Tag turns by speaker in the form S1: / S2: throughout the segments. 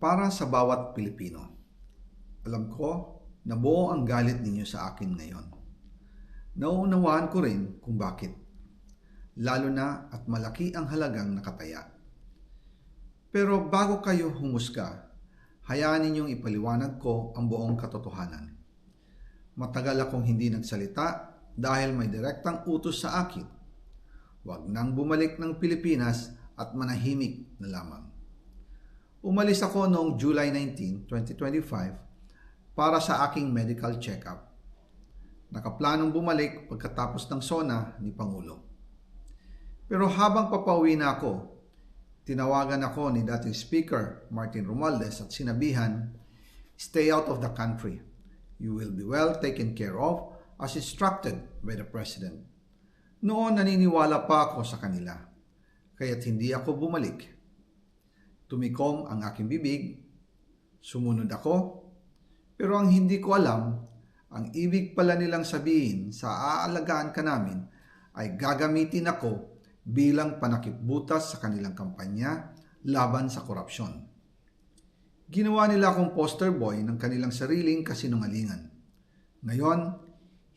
S1: Para sa bawat Pilipino, alam ko na buo ang galit ninyo sa akin ngayon. Nauunawaan ko rin kung bakit, lalo na at malaki ang halagang nakataya. Pero bago kayo humusga, hayaan ninyong ipaliwanag ko ang buong katotohanan. Matagal akong hindi nagsalita dahil may direktang utos sa akin. Huwag nang bumalik ng Pilipinas at manahimik na lamang. Umalis ako noong July 19, 2025 para sa aking medical check-up. Nakaplanong bumalik pagkatapos ng SONA ni Pangulo. Pero habang papauwi na ako, tinawagan ako ni dating Speaker Martin Romualdez at sinabihan, "Stay out of the country. You will be well taken care of as instructed by the President." Noon naniniwala pa ako sa kanila, kaya't hindi ako bumalik. Tumikom ang aking bibig, sumunod ako, pero ang hindi ko alam, ang ibig pala nilang sabihin sa aalagaan ka namin ay gagamitin ako bilang panakipbutas sa kanilang kampanya laban sa korupsyon. Ginawa nila akong poster boy ng kanilang sariling kasinungalingan. Ngayon,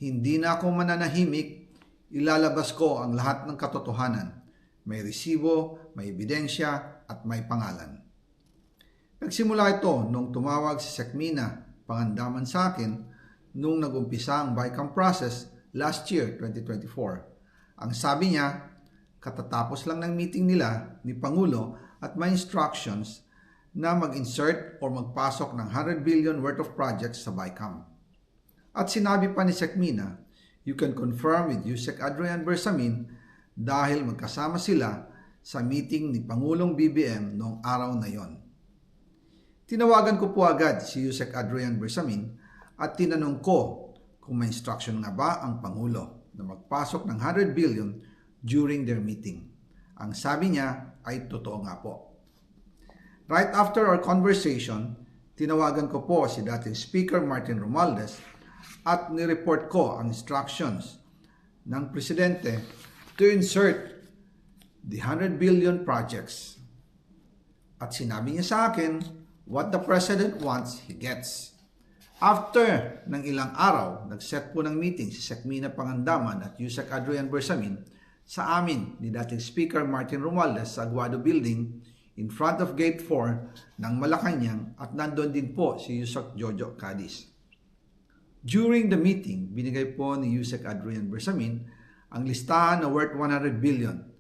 S1: hindi na ako mananahimik, ilalabas ko ang lahat ng katotohanan. May resibo, may ebidensya, at may pangalan. Nagsimula ito nung tumawag si Sekmina Pangandaman sa akin nung nagumpisa ang BICAM process last year, 2024. Ang sabi niya, katatapos lang ng meeting nila ni Pangulo at may instructions na mag-insert or magpasok ng 100 billion worth of projects sa BICAM. At sinabi pa ni Sekmina, you can confirm with Yusek Adrian Bersamin dahil magkasama sila sa meeting ni Pangulong BBM noong araw na yon. Tinawagan ko po agad si Yusek Adrian Bersamin at tinanong ko kung may instruction nga ba ang Pangulo na magpasok ng 100 billion during their meeting. Ang sabi niya ay totoo nga po. Right after our conversation, tinawagan ko po si dating Speaker Martin Romualdez at nireport ko ang instructions ng Presidente to insert the 100 billion projects. At sinabi niya sa akin, what the President wants, he gets. After ng ilang araw, nag-set po ng meeting si Sekmina Pangandaman at Yusek Adrian Bersamin sa amin ni dating Speaker Martin Romualdez sa Aguado Building in front of Gate 4 ng Malacanang at nandun din po si Yusek Jojo Cadiz. During the meeting, binigay po ni Yusek Adrian Bersamin ang listahan na worth 100 billion.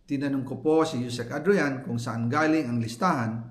S1: Tinanong ko po si Yusek Adrian kung saan galing ang listahan